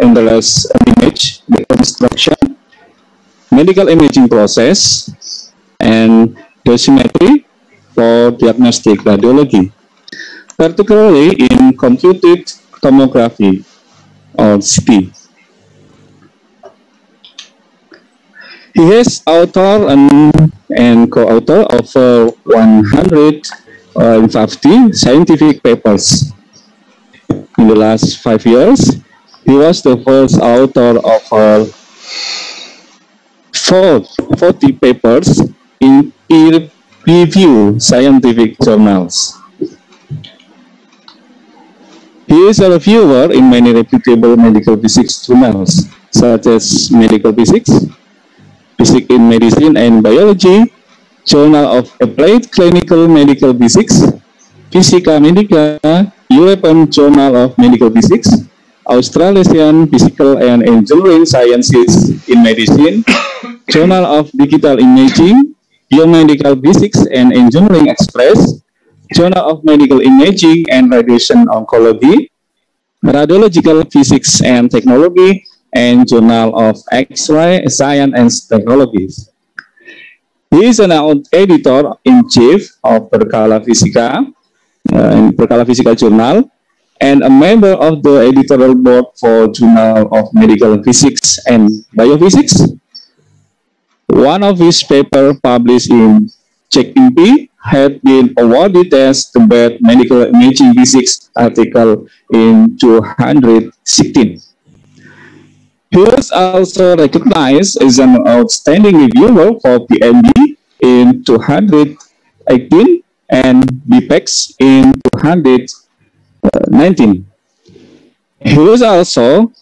analyze an image, reconstruction, medical imaging process, and dosimetry for diagnostic radiology, particularly in computed tomography or CT. He has authored and co-authored over 150 scientific papers. In the last 5 years, he was the first author of 40 papers in peer-reviewed scientific journals. He is a reviewer in many reputable medical physics journals, such as Medical Physics, Physics in Medicine and Biology, Journal of Applied Clinical Medical Physics, Physica Medica, European Journal of Medical Physics, Australasian Physical and Engineering Sciences in Medicine, Journal of Digital Imaging, Biomedical Physics and Engineering Express, Journal of Medical Imaging and Radiation Oncology, Radiological Physics and Technology, and Journal of X-ray Science and Technologies. He is an editor-in-chief of Berkala Fisika, Berkala Fisika Journal, and a member of the editorial board for Journal of Medical Physics and Biophysics. One of his papers published in CheckMP had been awarded as the best medical imaging physics article in 2016. He was also recognized as an outstanding reviewer for PMB in 2018 and BPEX in 2019. He was also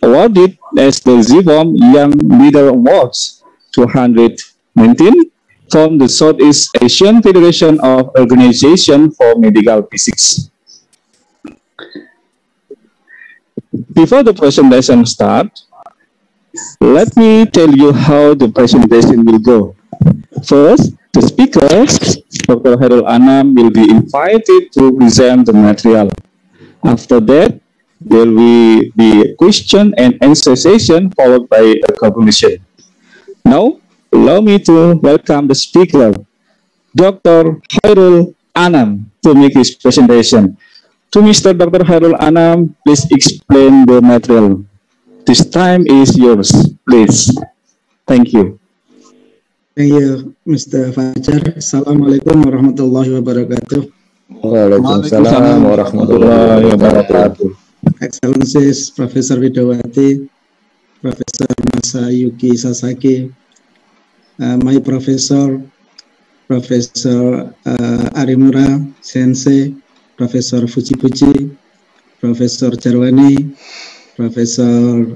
awarded as the ZIVOM Young Leader Awards 2019 from the Southeast Asian Federation of Organization for Medical Physics. Before the presentation starts, let me tell you how the presentation will go. First, the speaker, Dr. Choirul Anam, will be invited to present the material. After that, there will be a question and answer session followed by a conclusion. Now, allow me to welcome the speaker, Dr. Choirul Anam, to make his presentation. To Mr. Dr. Choirul Anam, please explain the material. This time is yours, please. Thank you. Thank you, Mr. Fajar. Assalamualaikum warahmatullahi wabarakatuh. Waalaikumsalam warahmatullahi wabarakatuh. Excellencies, Professor Widawati, Professor Masayuki Sasaki, my professor, Professor Arimura Sensei, Professor Fuji, Professor Jarwani, Professor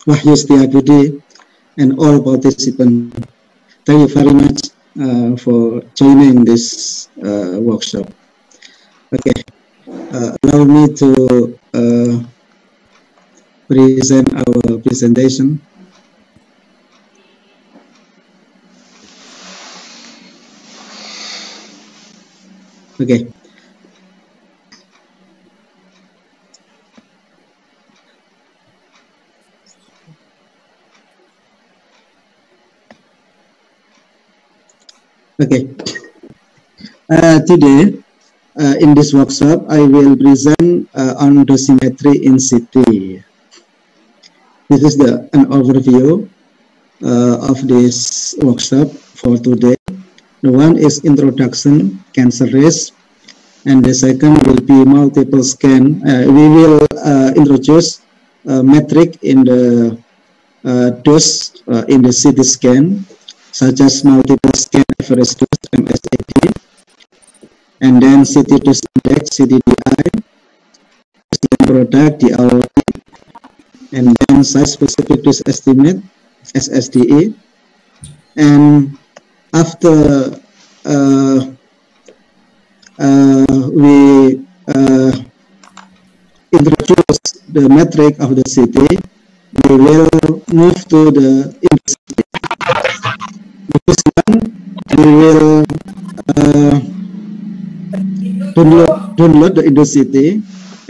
Wahyu Setiabudi, and all participants. Thank you very much for joining this workshop. Okay, allow me to present our presentation. Okay. Okay. Today, in this workshop, I will present on dosimetry in CT. This is an overview of this workshop for today. The one is introduction, cancer risk, and the second will be multiple scan. We will introduce metric in the dose in the CT scan, such as multiple scan average dose MSAD, and then CT dose index CDDI, product DLT, and then site specific dose estimate SSDE. And after we introduce the metric of the CT, we will move to the industry. This one, we will download the industry,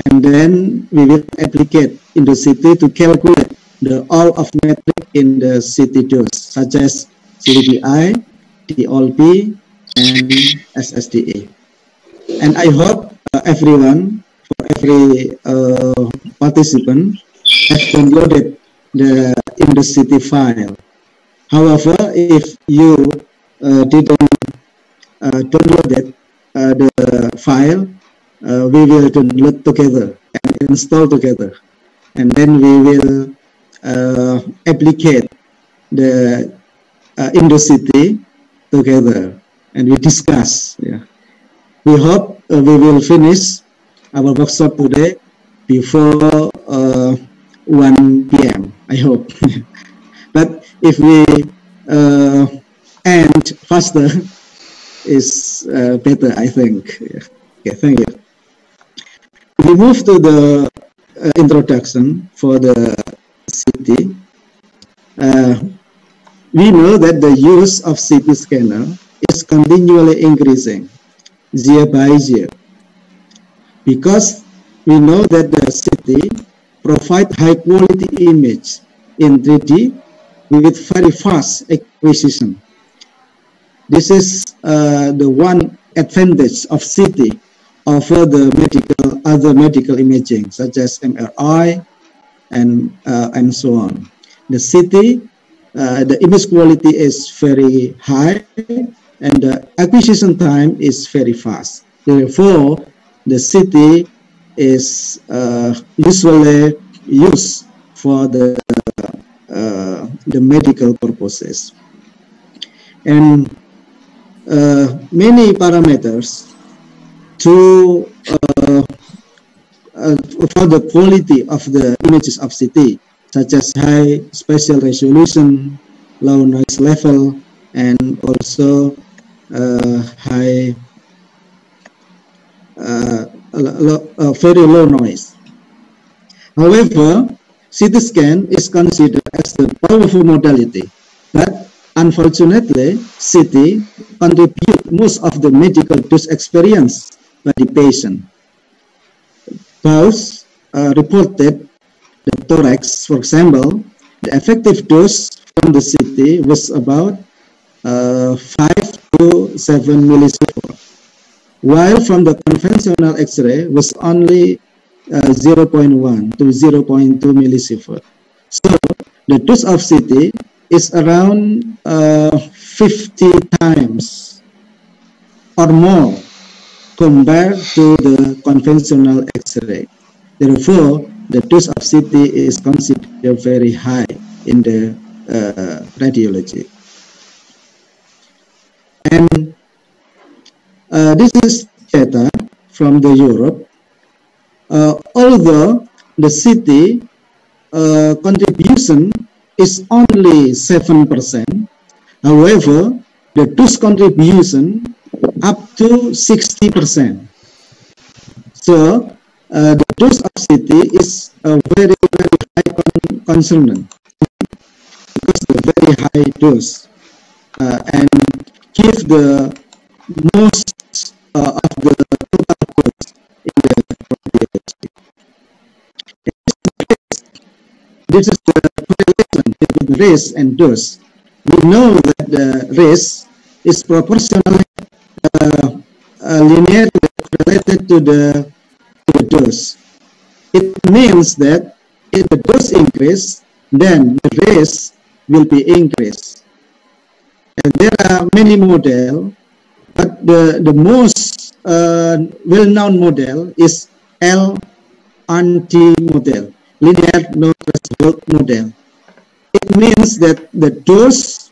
and then we will applicate in the CT to calculate the all of metric in the CT dose, such as CDPI, DLP, and SSDA. And I hope everyone, for every participant, have downloaded the in the CT file. However, if you didn't download the file, we will download together and install together, and then we will applicate the Indocity together, and we discuss. Yeah, we hope we will finish our workshop today before 1 p.m. I hope, but if we end faster, is better, I think. Yeah. Okay, thank you. We move to the introduction for the CT. We know that the use of CT scanner is continually increasing year by year, because we know that the CT provide high quality image in 3D with very fast acquisition. This is the one advantage of CT over the other medical imaging, such as MRI and so on. The CT, the image quality is very high, and the acquisition time is very fast. Therefore, the CT is usually used for the medical purposes. And many parameters to for the quality of the images of CT, such as high spatial resolution, low noise level, and also high very low noise. However, CT scan is considered as a powerful modality, but unfortunately, CT contributes most of the medical dose experience by the patient. Both reported the thorax, for example, the effective dose from the CT was about 5 to 7 millisievert, while from the conventional X-ray was only 0.1 to 0.2 millisievert. So the dose of CT is around 50 times or more compared to the conventional X-ray. Therefore, the dose of CT is considered very high in the radiology. And this is data from the Europe. Although the CT contribution is only 7%, however, the dose contribution up to 60%. So the dose of CT is a very, very high concern, because the very high dose and give the most of the total dose in the radiology. This is the correlation between race and dose. We know that the race is proportionally linearly related to the dose. It means that if the dose increase, then the race will be increased. And there are many models, but the most well-known model is LNT model, linear no-threshold model. It means that the dose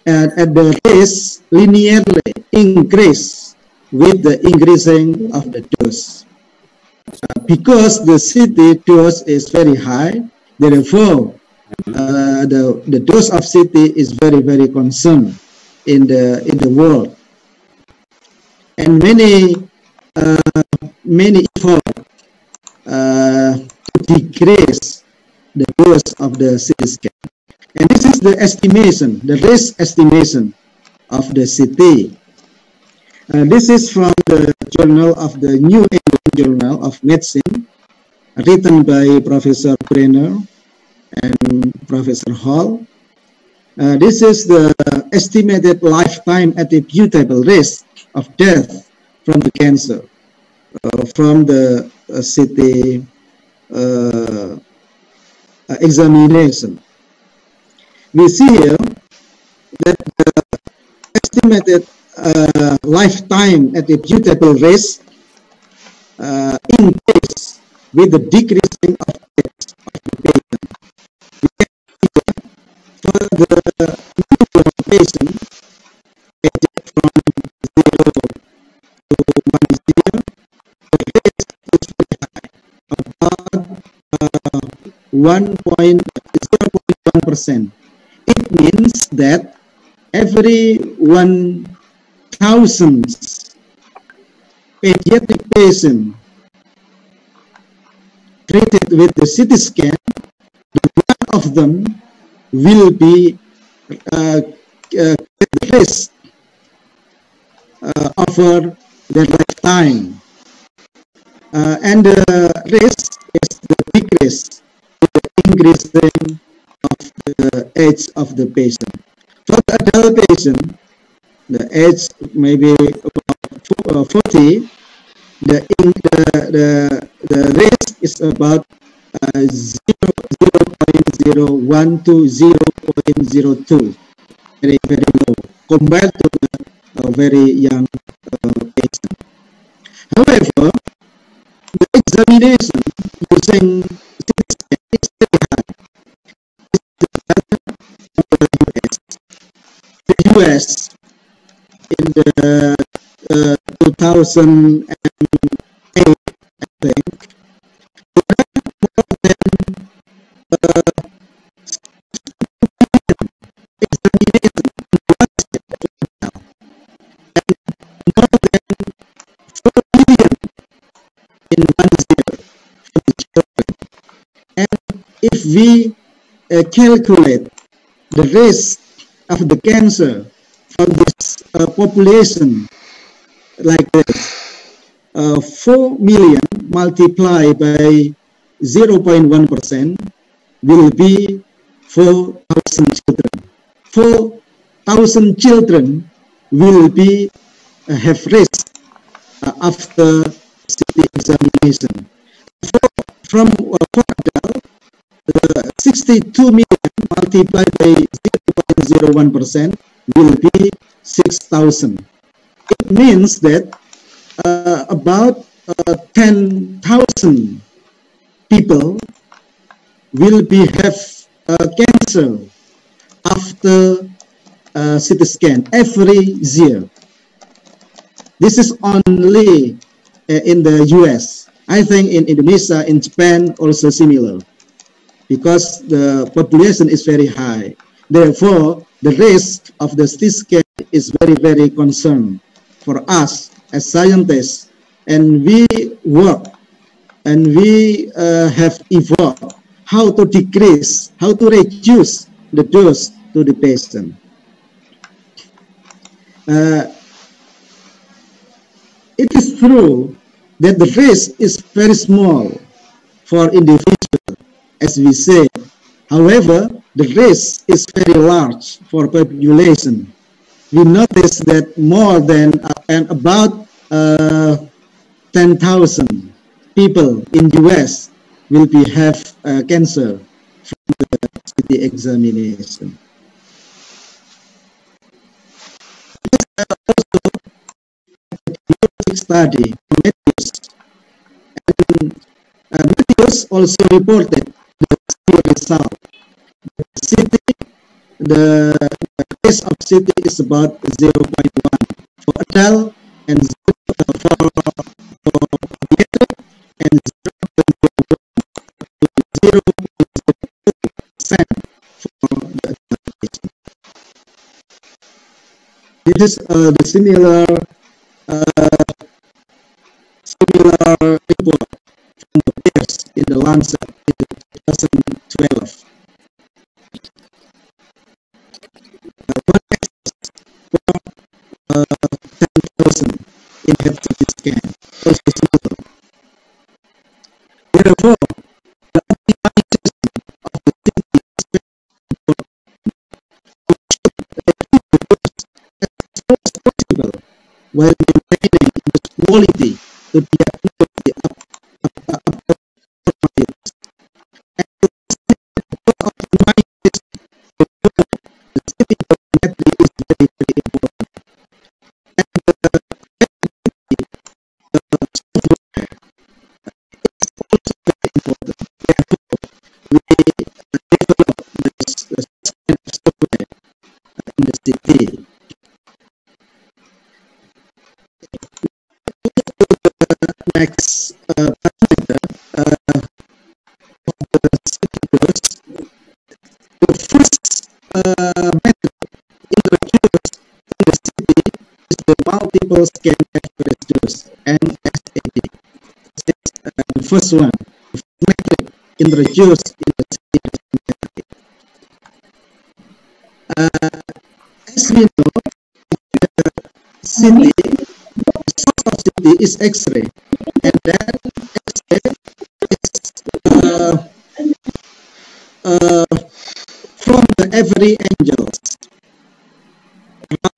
at the race linearly increase with the increasing of the dose. Because the CT dose is very high, therefore the dose of CT is very, very concerned in the world, and many effort to decrease the dose of the CT scan. And this is the estimation, the risk estimation of the CT. This is from the journal of the New England Journal of Medicine written by Professor Brenner and Professor Hall. This is the estimated lifetime attributable risk of death from the cancer from the CT examination. We see here that the estimated lifetime attributable risk increase with the decreasing of age of the patient. We can see for the newborn patient aged from 0 to 1 year, the risk is very high, about 0.1%. It means that every 1,000 pediatric patient treated with the CT scan, one of them will be the risk over their lifetime, and the risk is the decrease, the increasing of the age of the patient. For the adult patient, the age may be about 40. The risk is about 0.01 to 0.02, very low compared to the very young patient. However, the examination using CT scan is very high. The US in the 2008, I think, more than examination and more than 4 million in 1 year for the children. And if we calculate the risk of the cancer for this population like this, 4 million multiplied by 0.1% will be 4,000 children. 4,000 children will be have risk after CT examination. From adult, 62 million multiplied by 0.01% will be 6,000. It means that about 10,000 people will have cancer after CT scan every year. This is only in the US. I think in Indonesia, in Japan, also similar, because the population is very high. Therefore, the risk of the CT scan is very concerned for us as scientists, and we work and we have evolved how to decrease, how to reduce the dose to the patient. It is true that the risk is very small for individuals, as we say. However, the risk is very large for population. We notice that more than and about 10,000 people in US will have cancer from the CT examination. Also study Junios, and Junios also reported the same result. The case of CT is about 0.1 for adult and 0 for pediatric, and 0.02% for the adult patient. This is the similar report from the peers in the Lancet in 2012. One for 10,000 in head CT scan, also similar. Therefore, while maintaining the quality to diagnose the abnormalities. And to optimize this, the sitting dosimetry is very, very important. And the software is also very important. Therefore, we develop this kind of software in the city. Next parameter of the city dose. The first method introduced in the city is the multiple scan average dose (MSAD). This is the first one, the first metric introduced in the city dosimetry. As we know, the city, the source of city is X-ray, and then X-ray is from the every angles, from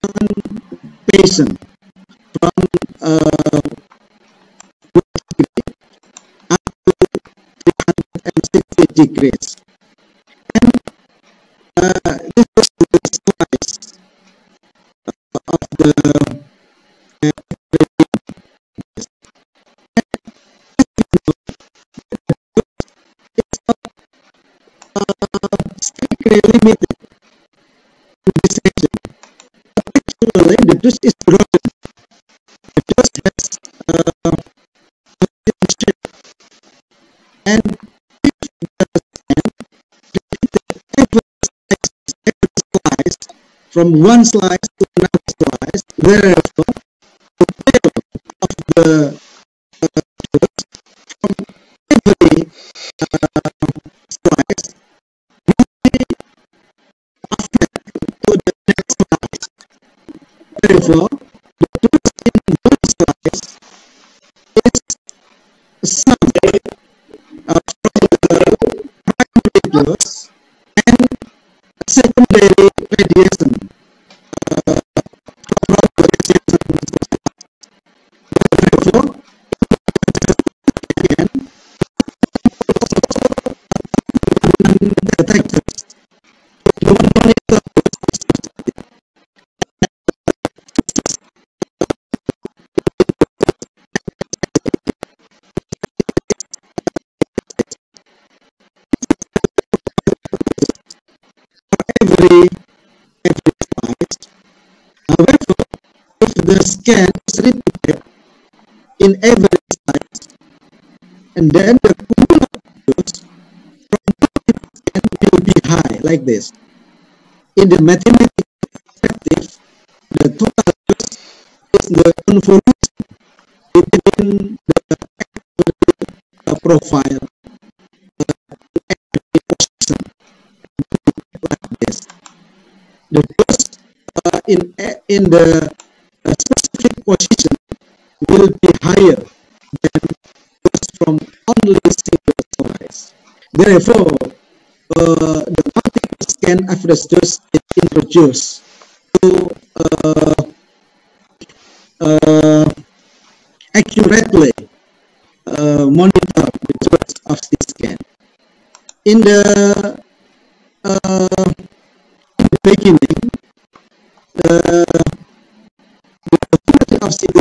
patient, from up to 360 degrees. And this was the slice of the strictly limited to this section. Actually, the dose is broken. The dose has shape, and if the scan repeated every slice from one slice to another slice, therefore the tail of the dose from every slice to the next slice. Therefore, the dose in one slice is a sum from the primary dose and secondary radiation from the radiation sources. Therefore, again, detectors to monitor every slice. However, if the scan is repeated in every slice, and then the cumulative dose from multiple scan will be high, like this. In the mathematical perspective, the total dose is the convolution between the profile position, like this. The dose in the specific position will be higher than dose from only single slice. Therefore, the multiple scan average dose is introduced to accurately monitor the dose of the scan. In the beginning, the quality of CT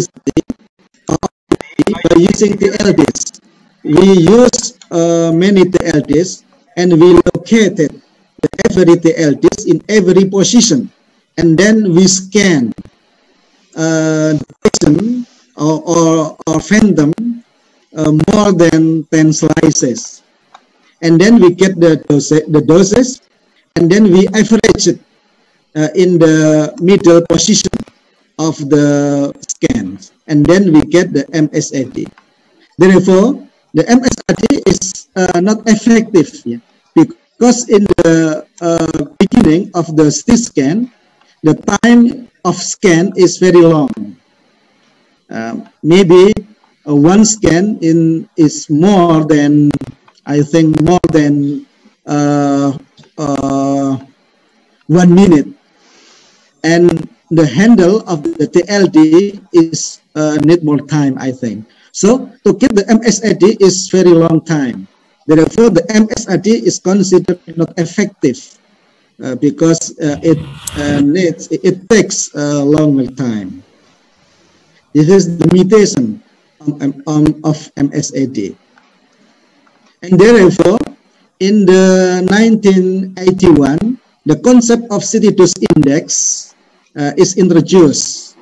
by using TLDs. We use many TLDs, and we located every TLDs in every position, and then we scan the patient or phantom more than 10 slices, and then we get the doses, and then we average it in the middle position of the scans, and then we get the MSAD. Therefore, the MSAD is not effective, because in the beginning of the CT scan, the time of scan is very long. Maybe one scan is more than, I think, more than 1 minute. And the handle of the TLD is need more time, I think. So to get the MSAD is very long time. Therefore, the MSAD is considered not effective because it takes a longer time. This is the limitation of MSAD. And therefore, in the 1981, the concept of city dose index is introduced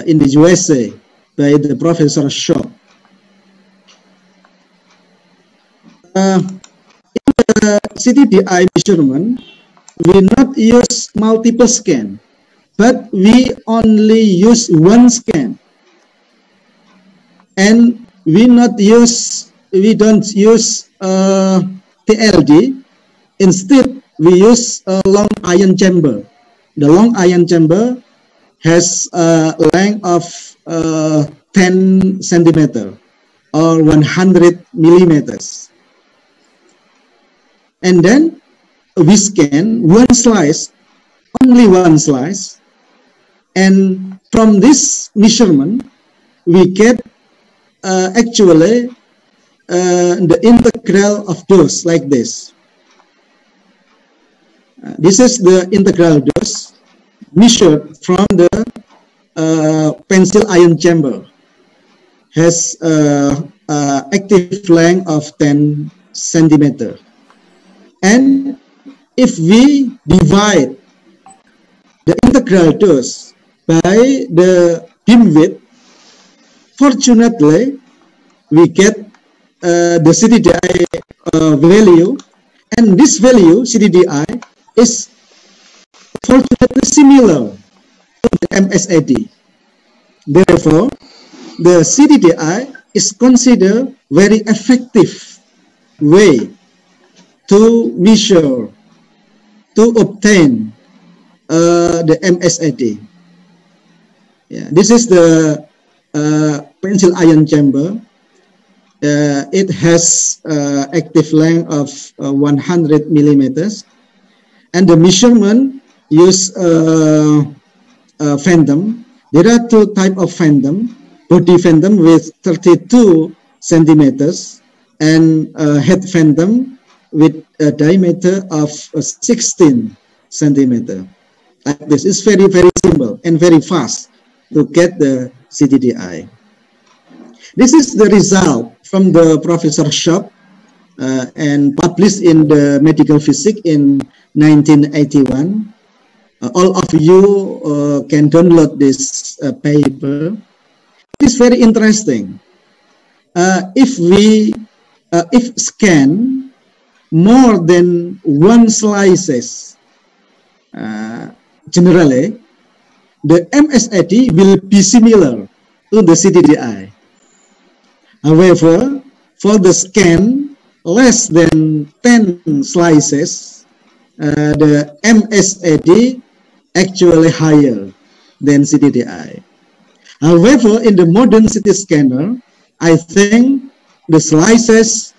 in the USA by the Professor Shaw. In the CTDI measurement, we not use multiple scan, but we only use one scan, and we don't use TLD. Instead, we use a long ion chamber. The long ion chamber has a length of 10 centimeter or 100 millimeters. And then we scan one slice, only one slice, and from this measurement, we get actually the integral of dose like this. This is the integral dose measured from the pencil ion chamber. Has active length of 10 centimeter. And if we divide the integral dose by the beam width, fortunately, we get the CTDI value, and this value, CTDI, is fortunately similar to the MSAD. Therefore, the CTDI is considered very effective way to measure, to obtain the MSAD. Yeah, this is the pencil ion chamber. It has active length of 100 millimeters, and the measurement use phantom. There are two types of phantom: body phantom with 32 centimeters and head phantom with a diameter of 16 centimeter. Like this, it's very, very simple and very fast to get the CTDI. This is the result from the Professor Shop and published in the Medical Physics in 1981. All of you can download this paper. It's very interesting. If scan more than one slices, generally, the MSAD will be similar to the CTDI. However, for the scan less than 10 slices, the MSAD actually higher than CTDI. However, in the modern CT scanner, I think the slices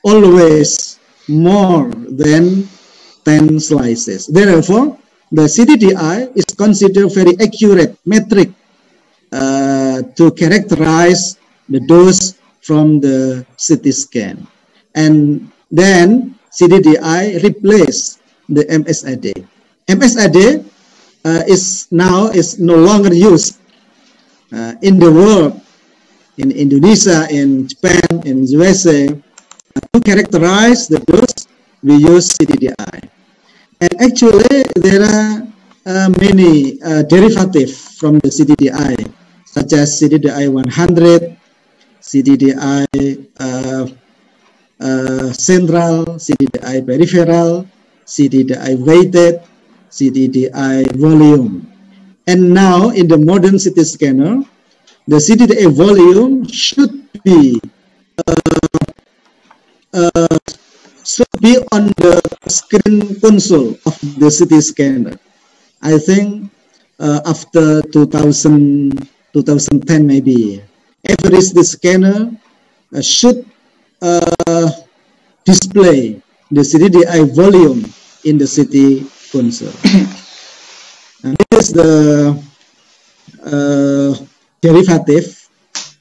always more than 10 slices. Therefore, the CTDI is considered very accurate metric to characterize the dose from the CT scan. And then CTDI replace the MSAD. MSAD is no longer used in the world, in Indonesia, in Japan, in USA. To characterize the dose, we use CTDI. And actually, there are many derivatives from the CTDI, such as CTDI 100, CTDI central, CTDI peripheral, CTDI weighted, CTDI volume. And now, in the modern CT scanner, the CTDI volume should be on the screen console of the CT scanner. I think after 2010 maybe, every CT scanner should display the CTDI volume in the CT console. And this is the derivative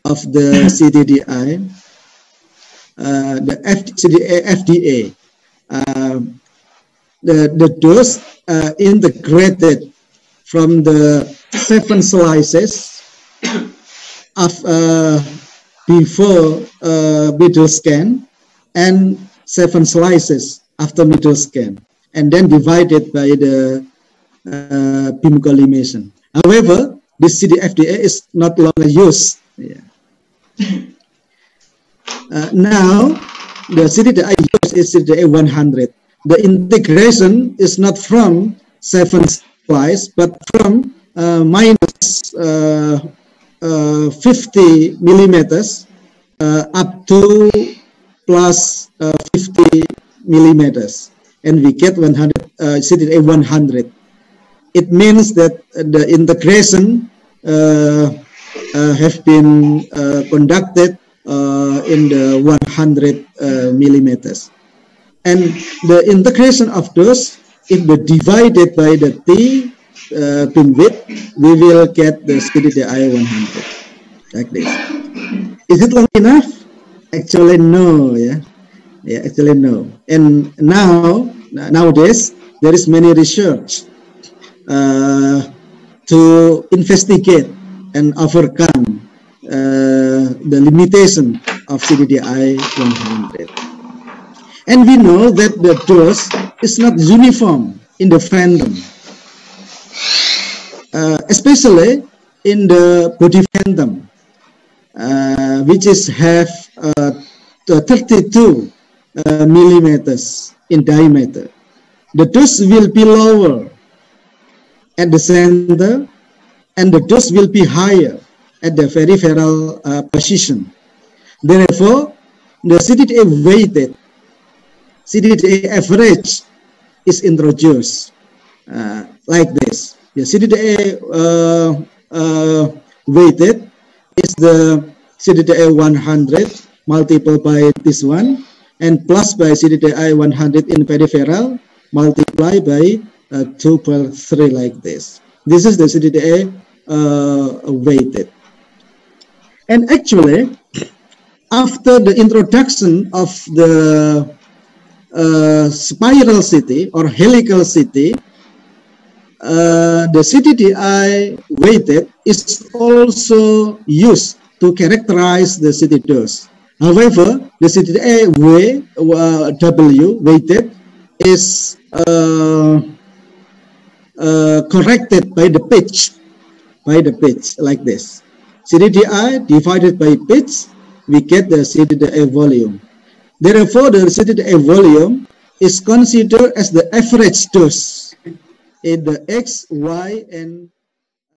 of the CDDI, the FDA. The dose integrated from the 7 slices of before middle scan and 7 slices after middle scan, and then divided by the beam collimation. However, this CDFDA is not longer used. Yeah. Now, the CDDI used is CDDA 100. The integration is not from 7 slices, but from minus 50 millimeters up to plus 50 millimeters, and we get 100 CDDA 100. It means that the integration have been conducted in the 100 millimeters. And the integration of those, if we divided by the T beam width, we will get the CDDI 100, like this. Is it long enough? Actually, no. Yeah, actually, no. And nowadays, there is many research to investigate and overcome the limitation of CDDI 100. And we know that the dose is not uniform in the phantom, especially in the body phantom, which is have 32 millimeters in diameter. The dose will be lower at the center, and the dose will be higher at the peripheral position. Therefore, the CDDA weighted, CDDA average is introduced like this. The CDDA weighted is the CDDA 100 multiplied by this one, and plus by CDDI 100 in peripheral multiplied by 2/3 like this. This is the CDDA weighted. And actually, after the introduction of the spiral CT or helical CT, the CDDI weighted is also used to characterize the CT dose. However, the CDDA W weighted is corrected by the pitch, like this. CDDI divided by pitch, we get the CDDA volume. Therefore, the CDDA volume is considered as the average dose in the X, Y, and